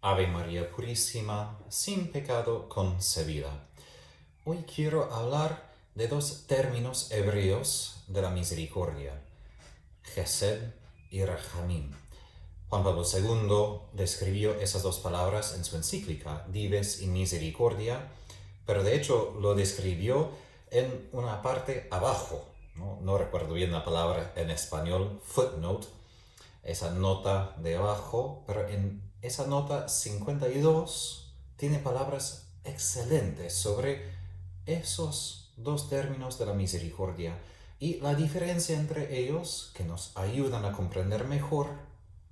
Ave María Purísima, sin pecado concebida. Hoy quiero hablar de dos términos hebreos de la misericordia, Gesed y Rachamim. Juan Pablo II describió esas dos palabras en su encíclica, Dives in Misericordia, pero de hecho lo describió en una parte abajo, no recuerdo bien la palabra en español, footnote, esa nota de abajo, pero en esa nota 52 tiene palabras excelentes sobre esos dos términos de la misericordia y la diferencia entre ellos que nos ayudan a comprender mejor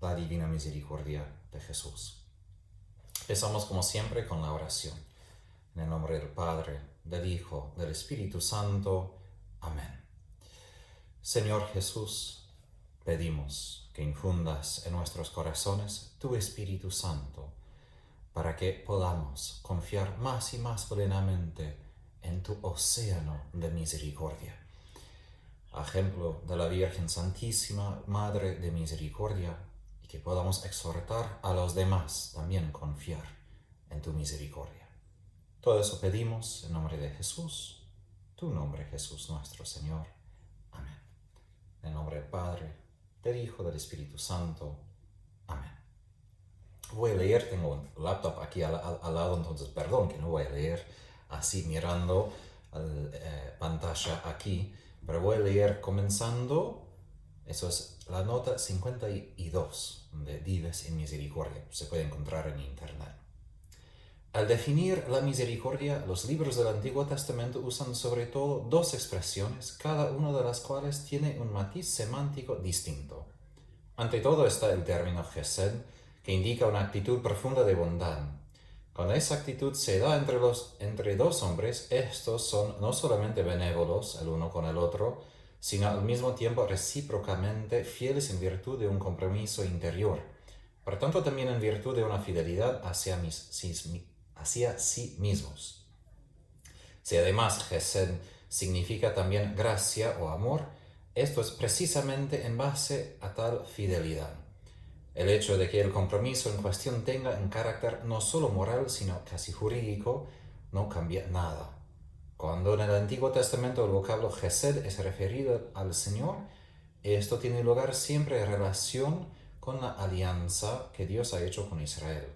la divina misericordia de Jesús. Empezamos como siempre con la oración. En el nombre del Padre, del Hijo, del Espíritu Santo. Amén. Señor Jesús, pedimos que infundas en nuestros corazones tu Espíritu Santo, para que podamos confiar más y más plenamente en tu océano de misericordia. A ejemplo de la Virgen Santísima, Madre de Misericordia, y que podamos exhortar a los demás también confiar en tu misericordia. Todo eso pedimos en nombre de Jesús, tu nombre Jesús nuestro Señor. Amén. En el nombre del Padre, del Hijo, del Espíritu Santo. Amén. Voy a leer, tengo un laptop aquí al lado, entonces perdón que no voy a leer así mirando la pantalla aquí, pero voy a leer comenzando, eso es la nota 52 de Dives in Misericordia, se puede encontrar en internet. Al definir la misericordia, los libros del Antiguo Testamento usan sobre todo dos expresiones, cada una de las cuales tiene un matiz semántico distinto. Ante todo está el término Gesed, que indica una actitud profunda de bondad. Cuando esa actitud se da entre dos hombres, estos son no solamente benévolos el uno con el otro, sino al mismo tiempo recíprocamente fieles en virtud de un compromiso interior. Por tanto, también en virtud de una fidelidad hacia sí mismos. Si además Gesed significa también gracia o amor, esto es precisamente en base a tal fidelidad. El hecho de que el compromiso en cuestión tenga un carácter no solo moral, sino casi jurídico, no cambia nada. Cuando en el Antiguo Testamento el vocablo Gesed es referido al Señor, esto tiene lugar siempre en relación con la alianza que Dios ha hecho con Israel.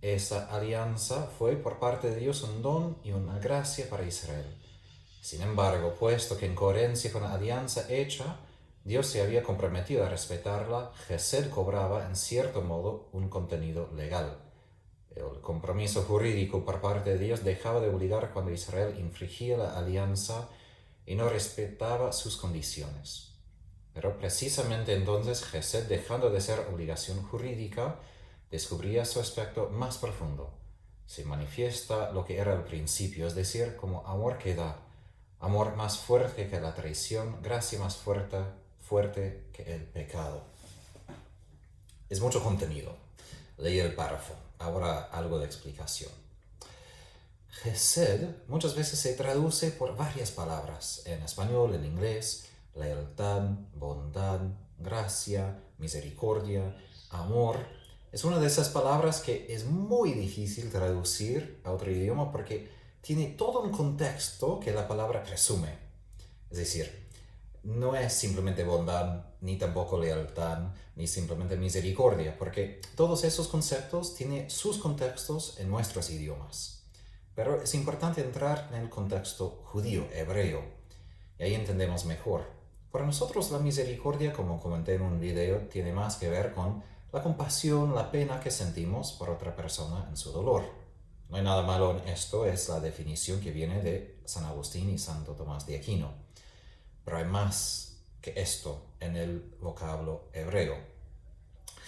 Esa alianza fue por parte de Dios un don y una gracia para Israel. Sin embargo, puesto que en coherencia con la alianza hecha, Dios se había comprometido a respetarla, Gesed cobraba en cierto modo un contenido legal. El compromiso jurídico por parte de Dios dejaba de obligar cuando Israel infringía la alianza y no respetaba sus condiciones. Pero precisamente entonces Gesed, dejando de ser obligación jurídica, descubría su aspecto más profundo. Se manifiesta lo que era al principio, es decir, como amor que da, amor más fuerte que la traición, gracia más fuerte que el pecado. Es mucho contenido. Leí el párrafo. Ahora algo de explicación. Gesed muchas veces se traduce por varias palabras, en español, en inglés, lealtad, bondad, gracia, misericordia, amor. Es una de esas palabras que es muy difícil traducir a otro idioma porque tiene todo un contexto que la palabra presume. Es decir, no es simplemente bondad, ni tampoco lealtad, ni simplemente misericordia, porque todos esos conceptos tienen sus contextos en nuestros idiomas. Pero es importante entrar en el contexto judío, hebreo, y ahí entendemos mejor. Para nosotros la misericordia, como comenté en un video, tiene más que ver con la compasión, la pena que sentimos por otra persona en su dolor. No hay nada malo en esto, es la definición que viene de San Agustín y Santo Tomás de Aquino. Pero hay más que esto en el vocablo hebreo.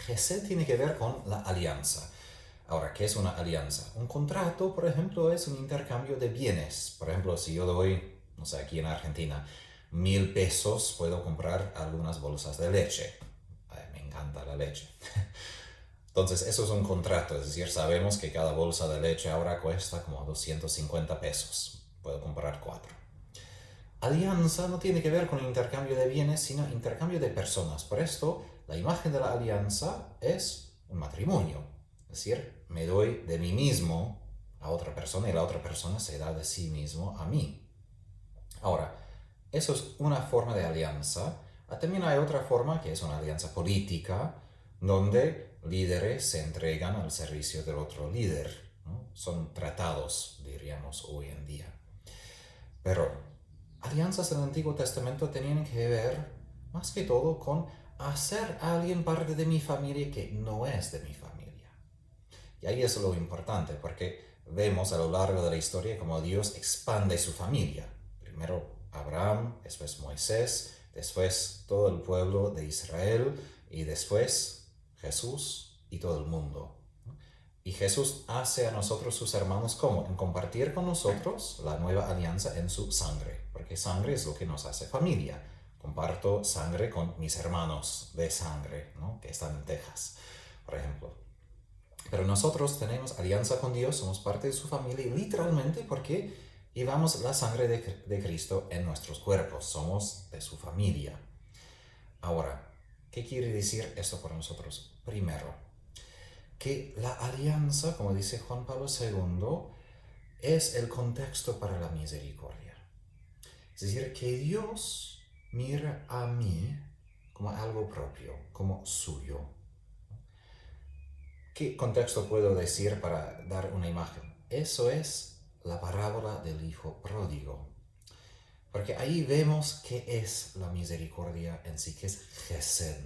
Gesed tiene que ver con la alianza. Ahora, ¿qué es una alianza? Un contrato, por ejemplo, es un intercambio de bienes. Por ejemplo, si yo doy, no sé, aquí en Argentina, 1,000 pesos, puedo comprar algunas bolsas de leche. Me encanta la leche. Entonces, eso es un contrato, es decir, sabemos que cada bolsa de leche ahora cuesta como 250 pesos. Puedo comprar 4. Alianza no tiene que ver con intercambio de bienes, sino intercambio de personas. Por esto, la imagen de la alianza es un matrimonio. Es decir, me doy de mí mismo a otra persona y la otra persona se da de sí mismo a mí. Ahora, eso es una forma de alianza. También hay otra forma que es una alianza política, donde líderes se entregan al servicio del otro líder, ¿no? Son tratados, diríamos hoy en día. Pero alianzas del Antiguo Testamento tenían que ver más que todo con hacer a alguien parte de mi familia que no es de mi familia. Y ahí es lo importante, porque vemos a lo largo de la historia cómo Dios expande su familia. Primero Abraham, después Moisés, después todo el pueblo de Israel y después Jesús y todo el mundo. Y Jesús hace a nosotros sus hermanos ¿cómo? En compartir con nosotros la nueva alianza en su sangre, porque sangre es lo que nos hace familia. Comparto sangre con mis hermanos de sangre, ¿no? Que están en Texas, por ejemplo. Pero nosotros tenemos alianza con Dios, somos parte de su familia, literalmente porque llevamos la sangre de Cristo en nuestros cuerpos, somos de su familia. Ahora, ¿qué quiere decir esto para nosotros? Primero, que la alianza, como dice Juan Pablo II, es el contexto para la misericordia. Es decir, que Dios mira a mí como algo propio, como suyo. ¿Qué contexto puedo decir para dar una imagen? Eso es la parábola del hijo pródigo. Porque ahí vemos qué es la misericordia en sí, que es Gesed,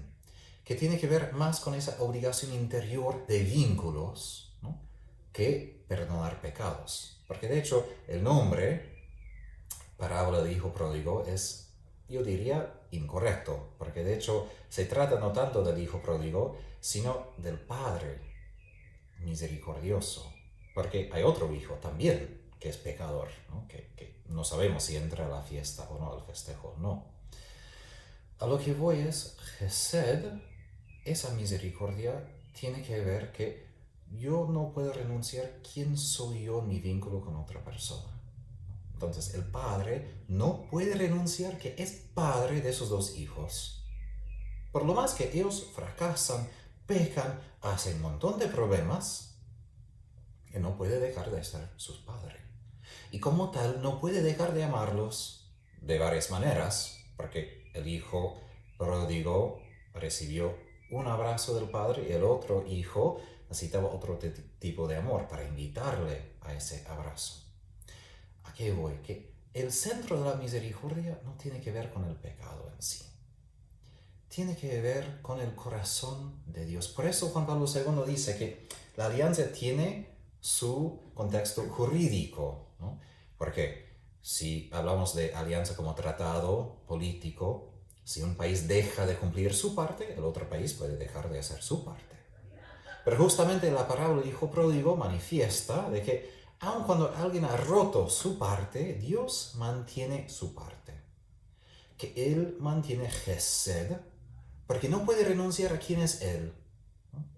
que tiene que ver más con esa obligación interior de vínculos, ¿no? Que perdonar pecados. Porque de hecho el nombre, parábola del hijo pródigo, es, yo diría, incorrecto. Porque de hecho se trata no tanto del hijo pródigo, sino del padre misericordioso. Porque hay otro hijo también que es pecador, ¿no? Que no sabemos si entra a la fiesta o no, al festejo o no. A lo que voy es, Gesed, esa misericordia tiene que ver que yo no puedo renunciar quién soy yo en mi vínculo con otra persona. Entonces el padre no puede renunciar que es padre de esos dos hijos. Por lo más que ellos fracasan, pecan, hacen un montón de problemas, él no puede dejar de ser sus padres. Y como tal, no puede dejar de amarlos de varias maneras, porque el hijo pródigo recibió un abrazo del padre y el otro hijo necesitaba otro tipo de amor para invitarle a ese abrazo. ¿A qué voy? Que el centro de la misericordia no tiene que ver con el pecado en sí. Tiene que ver con el corazón de Dios. Por eso Juan Pablo II dice que la alianza tiene su contexto jurídico, ¿no? Porque si hablamos de alianza como tratado político, si un país deja de cumplir su parte, el otro país puede dejar de hacer su parte. Pero justamente la parábola del hijo pródigo manifiesta de que aun cuando alguien ha roto su parte, Dios mantiene su parte. Que Él mantiene Gesed, porque no puede renunciar a quién es Él.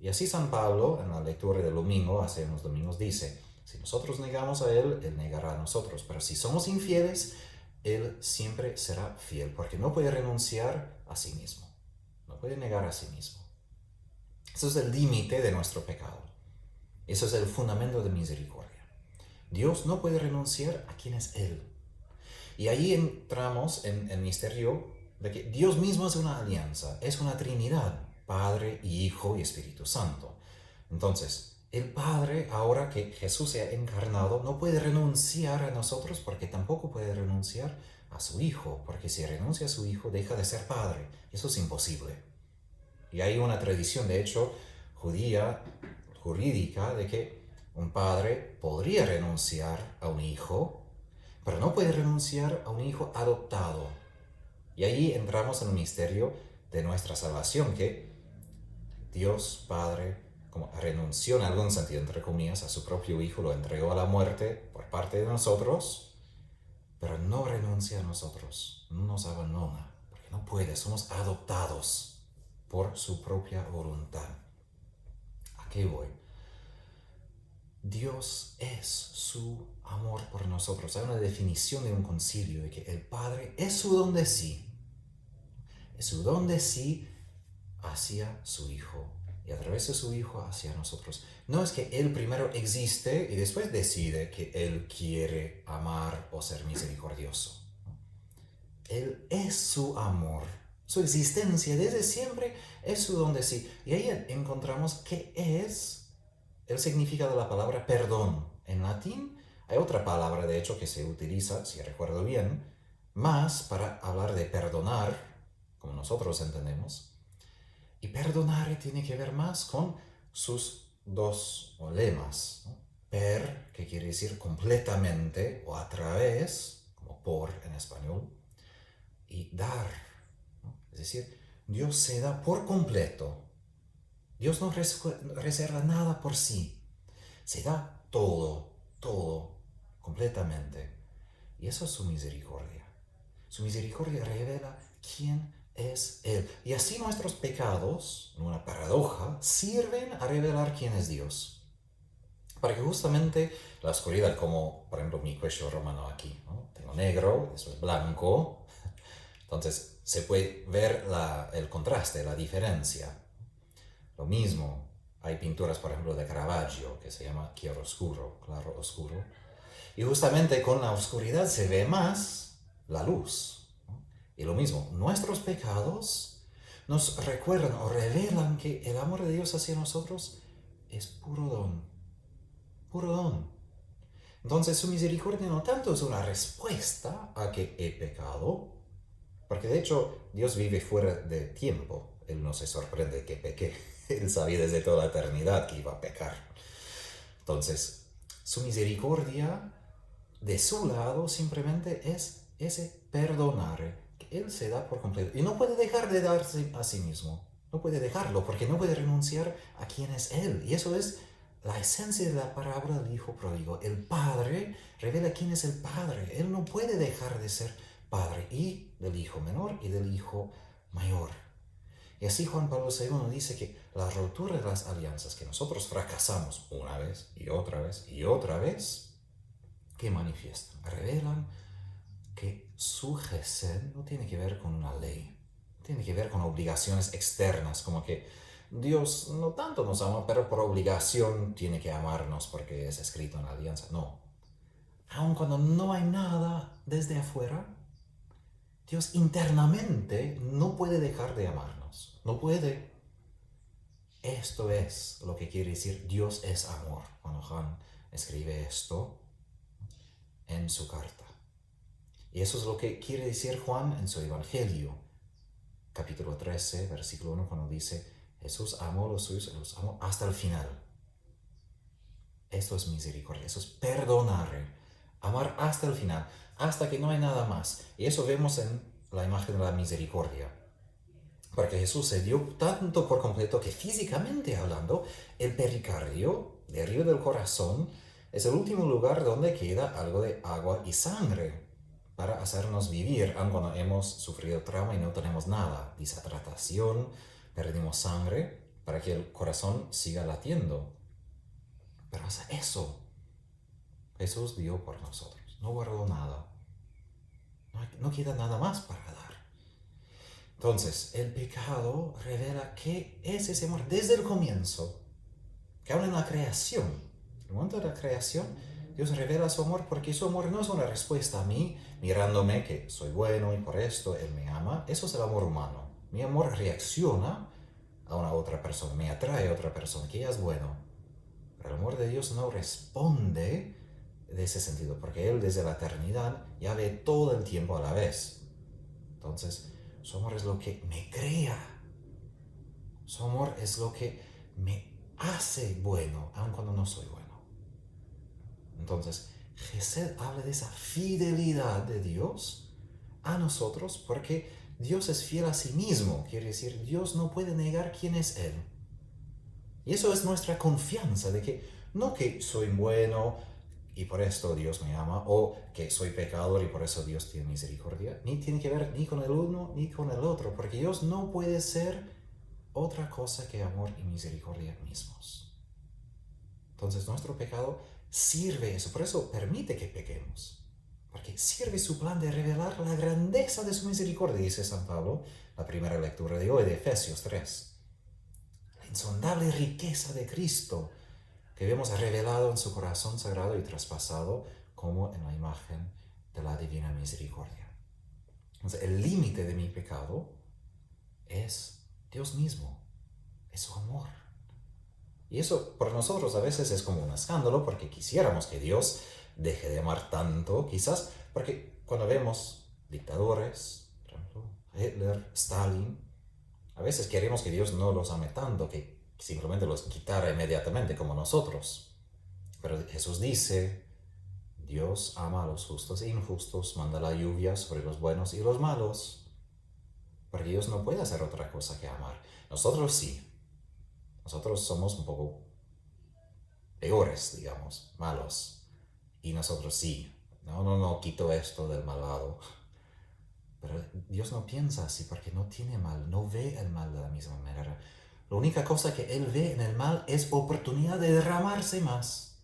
Y así San Pablo, en la lectura del domingo, hace unos domingos, dice, si nosotros negamos a Él, Él negará a nosotros. Pero si somos infieles, Él siempre será fiel, porque no puede renunciar a sí mismo. No puede negar a sí mismo. Eso es el límite de nuestro pecado. Eso es el fundamento de misericordia. Dios no puede renunciar a quién es Él. Y ahí entramos en el misterio de que Dios mismo es una alianza, es una Trinidad, Padre, Hijo y Espíritu Santo. Entonces, el Padre, ahora que Jesús se ha encarnado, no puede renunciar a nosotros porque tampoco puede renunciar a su Hijo, porque si renuncia a su Hijo deja de ser Padre. Eso es imposible. Y hay una tradición, de hecho, jurídica, de que un padre podría renunciar a un hijo, pero no puede renunciar a un hijo adoptado. Y ahí entramos en el misterio de nuestra salvación, que Dios Padre como renunció en algún sentido, entre comillas, a su propio hijo, lo entregó a la muerte por parte de nosotros, pero no renuncia a nosotros, no nos abandona, porque no puede, somos adoptados por su propia voluntad. ¿A qué voy? Dios es su amor por nosotros. Hay una definición de un concilio de que el Padre es su don de sí. Es su don de sí hacia su Hijo. y a través de su Hijo hacia nosotros. No es que Él primero existe y después decide que Él quiere amar o ser misericordioso. Él es su amor. Su existencia desde siempre es su don de sí. Y ahí encontramos qué es el significado de la palabra perdón. En latín hay otra palabra, de hecho, que se utiliza, si recuerdo bien, más para hablar de perdonar, como nosotros entendemos. Y perdonar tiene que ver más con sus dos lemas, ¿no? Per, que quiere decir completamente o a través, como por en español, y dar, ¿no? Es decir, Dios se da por completo. Dios no reserva nada por sí. Se da todo, todo, completamente. Y eso es su misericordia. Su misericordia revela quién es Él. Y así nuestros pecados, en una paradoja, sirven a revelar quién es Dios. Para que justamente la oscuridad, como por ejemplo mi cuello romano aquí, ¿no? Tengo negro, eso es blanco. Entonces se puede ver el contraste, la diferencia. Lo mismo, hay pinturas, por ejemplo, de Caravaggio, que se llama chiaroscuro, claro oscuro. Y justamente con la oscuridad se ve más la luz, ¿no? Y lo mismo, nuestros pecados nos recuerdan o revelan que el amor de Dios hacia nosotros es puro don, puro don. Entonces su misericordia no tanto es una respuesta a que he pecado, porque de hecho Dios vive fuera de tiempo. Él no se sorprende que pequé. Él sabía desde toda la eternidad que iba a pecar. Entonces, su misericordia de su lado simplemente es ese perdonar, que Él se da por completo. Y no puede dejar de darse a sí mismo. No puede dejarlo porque no puede renunciar a quién es Él. Y eso es la esencia de la parábola del Hijo Pródigo. El Padre revela quién es el Padre. Él no puede dejar de ser Padre y del Hijo menor y del Hijo mayor. Y así Juan Pablo II dice que la rotura de las alianzas que nosotros fracasamos una vez y otra vez y otra vez, que manifiestan, revelan que su gesed no tiene que ver con una ley, tiene que ver con obligaciones externas, como que Dios no tanto nos ama, pero por obligación tiene que amarnos porque es escrito en la alianza. No. Aun cuando no hay nada desde afuera, Dios internamente no puede dejar de amarnos. No puede. Esto es lo que quiere decir Dios es amor. Cuando Juan escribe esto en su carta. Y eso es lo que quiere decir Juan en su Evangelio, capítulo 13, versículo 1, cuando dice, Jesús amó a los suyos, los amó hasta el final. Esto es misericordia, eso es perdonar, amar hasta el final, hasta que no hay nada más. Y eso vemos en la imagen de la misericordia. Porque Jesús se dio tanto por completo que físicamente hablando, el pericardio, de arriba del corazón, es el último lugar donde queda algo de agua y sangre para hacernos vivir, aun cuando hemos sufrido trauma y no tenemos nada, deshidratación, perdimos sangre para que el corazón siga latiendo. Pero hasta eso, Jesús dio por nosotros, no guardó nada, no queda nada más para dar. Entonces, el pecado revela qué es ese amor desde el comienzo, que habla en la creación. En el momento de la creación, Dios revela su amor porque su amor no es una respuesta a mí, mirándome que soy bueno y por esto Él me ama. Eso es el amor humano. Mi amor reacciona a una otra persona, me atrae a otra persona, que ella es bueno. Pero el amor de Dios no responde de ese sentido, porque Él desde la eternidad ya ve todo el tiempo a la vez. Entonces, su amor es lo que me crea. Su amor es lo que me hace bueno, aun cuando no soy bueno. Entonces, Gesed habla de esa fidelidad de Dios a nosotros porque Dios es fiel a sí mismo. Quiere decir, Dios no puede negar quién es Él. Y eso es nuestra confianza de que no que soy bueno y por esto Dios me ama, o que soy pecador y por eso Dios tiene misericordia, ni tiene que ver ni con el uno ni con el otro, porque Dios no puede ser otra cosa que amor y misericordia mismos. Entonces nuestro pecado sirve eso, por eso permite que pequemos, porque sirve su plan de revelar la grandeza de su misericordia, dice San Pablo, la primera lectura de hoy de Efesios 3. la insondable riqueza de Cristo que vemos revelado en su corazón sagrado y traspasado como en la imagen de la divina misericordia. Entonces, el límite de mi pecado es Dios mismo, es su amor. Y eso por nosotros a veces es como un escándalo porque quisiéramos que Dios deje de amar tanto, quizás porque cuando vemos dictadores, por ejemplo, Hitler, Stalin, a veces queremos que Dios no los ame tanto, que simplemente los quitara inmediatamente como nosotros. Pero Jesús dice, Dios ama a los justos e injustos, manda la lluvia sobre los buenos y los malos, porque Dios no puede hacer otra cosa que amar. Nosotros sí. Nosotros somos un poco peores, digamos, malos. Y nosotros sí. No quito esto del malvado. Pero Dios no piensa así porque no tiene mal, no ve el mal de la misma manera. La única cosa que Él ve en el mal es oportunidad de derramarse más.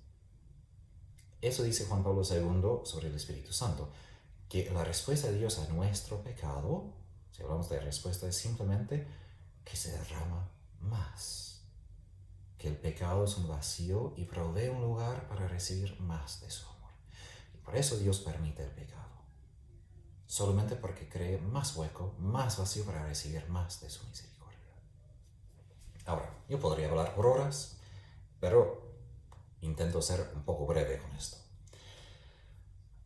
Eso dice Juan Pablo II sobre el Espíritu Santo, que la respuesta de Dios a nuestro pecado, si hablamos de respuesta, es simplemente que se derrama más. Que el pecado es un vacío y provee un lugar para recibir más de su amor. Y por eso Dios permite el pecado. Solamente porque cree más hueco, más vacío para recibir más de su misericordia. Ahora, yo podría hablar por horas, pero intento ser un poco breve con esto.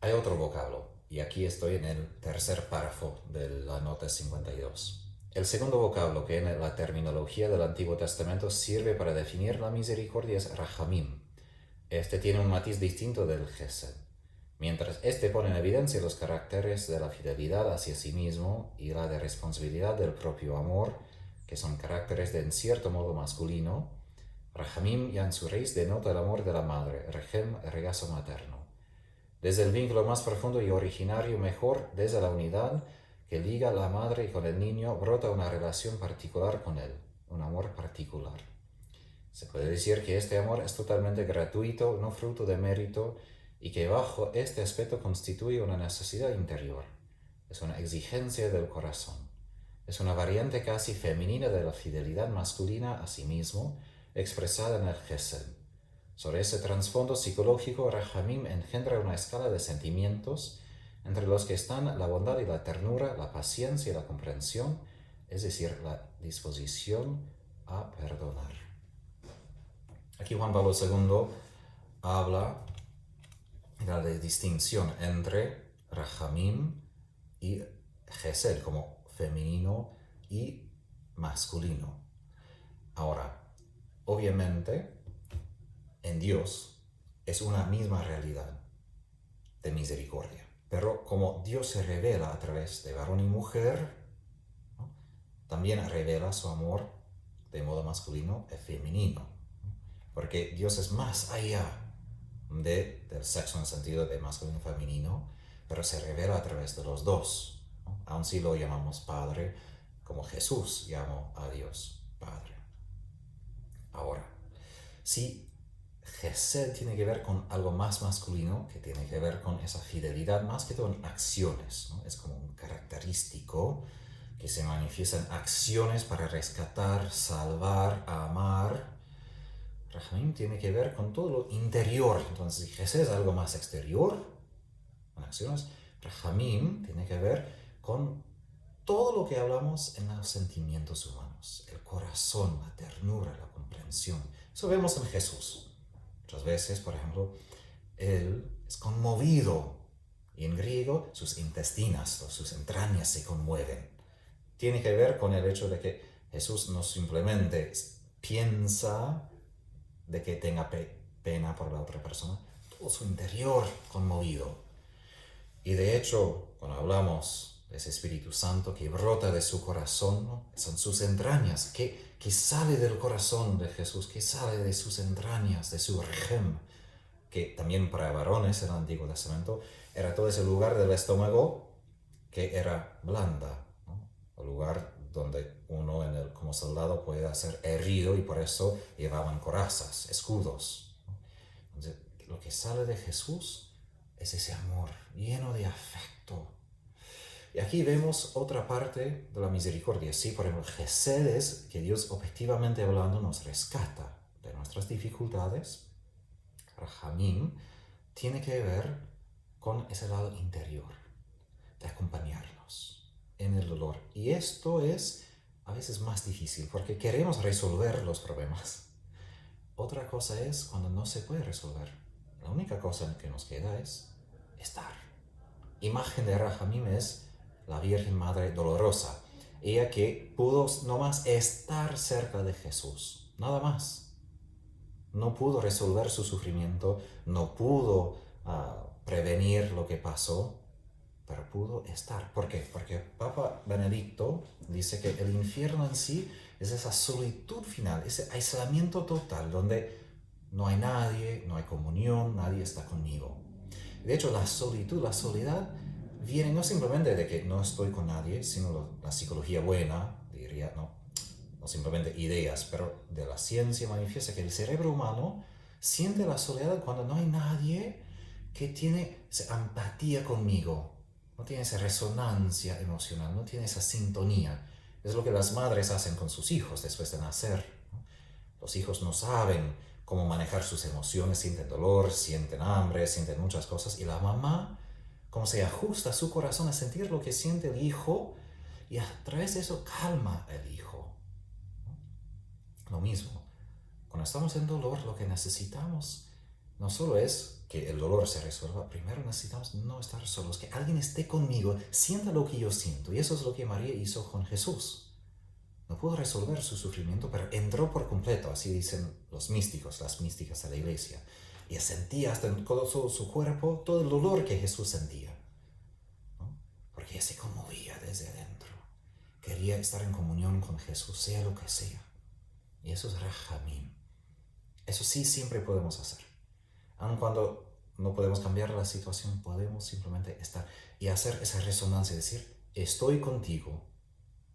Hay otro vocablo, y aquí estoy en el tercer párrafo de la nota 52. El segundo vocablo que en la terminología del Antiguo Testamento sirve para definir la misericordia es rahamim. Este tiene un matiz distinto del gesed. Mientras este pone en evidencia los caracteres de la fidelidad hacia sí mismo y la de responsabilidad del propio amor, que son caracteres de en cierto modo masculino, rahamim y ansureis denota el amor de la madre, regem, regazo materno. Desde el vínculo más profundo y originario, mejor, desde la unidad que liga a la madre con el niño, brota una relación particular con él, un amor particular. Se puede decir que este amor es totalmente gratuito, no fruto de mérito, y que bajo este aspecto constituye una necesidad interior. Es una exigencia del corazón. Es una variante casi femenina de la fidelidad masculina a sí mismo, expresada en el gesed. Sobre ese trasfondo psicológico, rahamim engendra una escala de sentimientos entre los que están la bondad y la ternura, la paciencia y la comprensión, es decir, la disposición a perdonar. Aquí Juan Pablo II habla de la distinción entre rahamim y gesed como femenino y masculino. Ahora, obviamente, en Dios es una misma realidad de misericordia. Pero como Dios se revela a través de varón y mujer, ¿no?, también revela su amor de modo masculino y femenino. ¿No? Porque Dios es más allá del sexo en el sentido de masculino y femenino, pero se revela a través de los dos. ¿No? Aun si lo llamamos Padre, como Jesús llamó a Dios Padre. Ahora, si gesed tiene que ver con algo más masculino, que tiene que ver con esa fidelidad, más que todo en acciones, ¿no? Es como un característico que se manifiesta en acciones para rescatar, salvar, amar. Rahamim tiene que ver con todo lo interior. Entonces, si gesed es algo más exterior, en acciones, rahamim tiene que ver con todo lo que hablamos en los sentimientos humanos, el corazón, la ternura, la comprensión. Eso vemos en Jesús. Otras veces, por ejemplo, Él es conmovido y en griego sus intestinas, sus entrañas se conmueven. Tiene que ver con el hecho de que Jesús no simplemente piensa de que tenga pena por la otra persona, todo su interior conmovido. Y de hecho, cuando hablamos de ese Espíritu Santo que brota de su corazón, ¿no?, son sus entrañas, que sale del corazón de Jesús, que sale de sus entrañas, de su regem, que también para varones en el Antiguo Testamento era todo ese lugar del estómago que era blanda, ¿no?, el lugar donde uno como soldado puede ser herido y por eso llevaban corazas, escudos, ¿no? Entonces, lo que sale de Jesús es ese amor lleno de afecto. Y aquí vemos otra parte de la misericordia. Sí, por ejemplo, Gesed es que Dios objetivamente hablando nos rescata de nuestras dificultades. Rahamim tiene que ver con ese lado interior, de acompañarnos en el dolor. Y esto es a veces más difícil porque queremos resolver los problemas. Otra cosa es cuando no se puede resolver. La única cosa que nos queda es estar. Imagen de Rahamim es la Virgen Madre Dolorosa. Ella que pudo nomás estar cerca de Jesús. Nada más. No pudo resolver su sufrimiento, no pudo prevenir lo que pasó, pero pudo estar. ¿Por qué? Porque Papa Benedicto dice que el infierno en sí es esa solitud final, ese aislamiento total, donde no hay nadie, no hay comunión, nadie está conmigo. De hecho, la solitud, la soledad, viene no simplemente de que no estoy con nadie, sino la psicología buena, diría, no simplemente ideas, pero de la ciencia manifiesta que el cerebro humano siente la soledad cuando no hay nadie que tiene esa empatía conmigo, no tiene esa resonancia emocional, no tiene esa sintonía. Es lo que las madres hacen con sus hijos después de nacer, ¿no? Los hijos no saben cómo manejar sus emociones, sienten dolor, sienten hambre, sienten muchas cosas, y la mamá, como se ajusta su corazón a sentir lo que siente el hijo, y a través de eso calma al hijo. Lo mismo, cuando estamos en dolor, lo que necesitamos no solo es que el dolor se resuelva, primero necesitamos no estar solos, que alguien esté conmigo, sienta lo que yo siento. Y eso es lo que María hizo con Jesús. No pudo resolver su sufrimiento, pero entró por completo, así dicen los místicos, las místicas de la iglesia. Y sentía hasta en todo su cuerpo todo el dolor que Jesús sentía, ¿no? Porque ella se conmovía desde adentro. Quería estar en comunión con Jesús, sea lo que sea. Y eso es Rahamim. Eso sí siempre podemos hacer. Aun cuando no podemos cambiar la situación, podemos simplemente estar y hacer esa resonancia, decir, estoy contigo.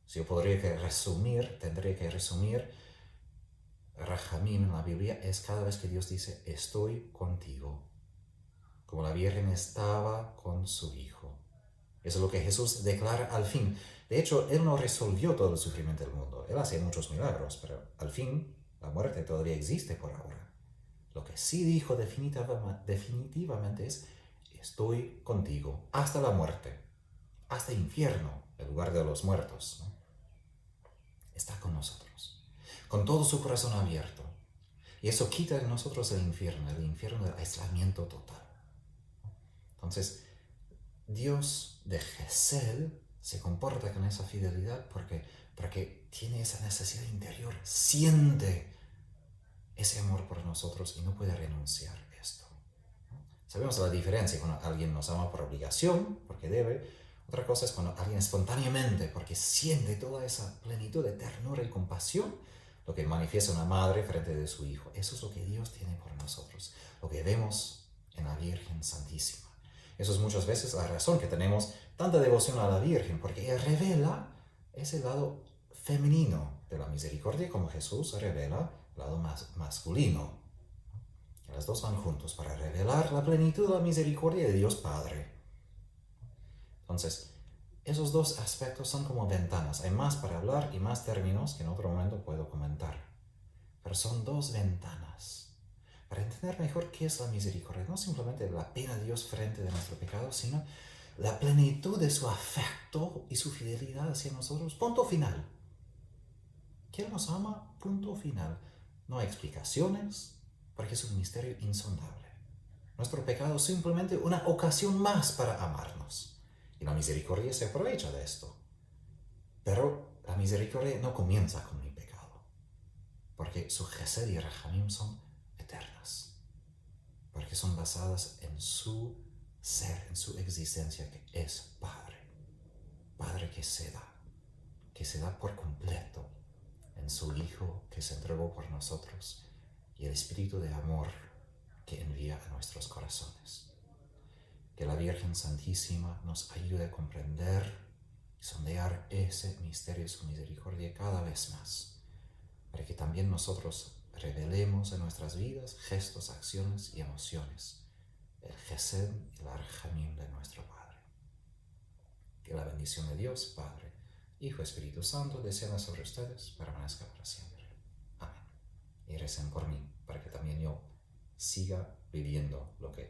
Si yo tendría que resumir, Rahamim en la Biblia es cada vez que Dios dice, estoy contigo. Como la Virgen estaba con su Hijo. Eso es lo que Jesús declara al fin. De hecho, Él no resolvió todo el sufrimiento del mundo. Él hacía muchos milagros, pero al fin la muerte todavía existe por ahora. Lo que sí dijo definitivamente es, estoy contigo hasta la muerte, hasta el infierno, el lugar de los muertos, ¿no? Está con nosotros, con todo su corazón abierto. Y eso quita de nosotros el infierno del aislamiento total. Entonces, Dios de Gesed se comporta con esa fidelidad porque tiene esa necesidad interior, siente ese amor por nosotros y no puede renunciar a esto. Sabemos la diferencia cuando alguien nos ama por obligación, porque debe. Otra cosa es cuando alguien espontáneamente, porque siente toda esa plenitud de ternura y compasión, lo que manifiesta una madre frente de su hijo. Eso es lo que Dios tiene por nosotros, lo que vemos en la Virgen Santísima. Eso es muchas veces la razón que tenemos tanta devoción a la Virgen, porque ella revela ese lado femenino de la misericordia, como Jesús revela el lado masculino. Las dos van juntos para revelar la plenitud de la misericordia de Dios Padre. Entonces, esos dos aspectos son como ventanas. Hay más para hablar y más términos que en otro momento puedo comentar. Pero son dos ventanas para entender mejor qué es la misericordia. No simplemente la pena de Dios frente de nuestro pecado, sino la plenitud de su afecto y su fidelidad hacia nosotros. Punto final. Que Él nos ama, punto final. No hay explicaciones, porque es un misterio insondable. Nuestro pecado es simplemente una ocasión más para amarnos. Y la misericordia se aprovecha de esto. Pero la misericordia no comienza con mi pecado, porque su Gesed y Rahamim son eternas, porque son basadas en su ser, en su existencia, que es Padre. Padre que se da por completo en su Hijo que se entregó por nosotros, y el Espíritu de amor que envía a nuestros corazones. Que la Virgen Santísima nos ayude a comprender y sondear ese misterio de su misericordia cada vez más, para que también nosotros revelemos en nuestras vidas gestos, acciones y emociones el Gesed y el Rahamim de nuestro Padre. Que la bendición de Dios, Padre, Hijo, Espíritu Santo, descienda sobre ustedes, permanezca para siempre. Amén. Y recen por mí, para que también yo siga viviendo lo que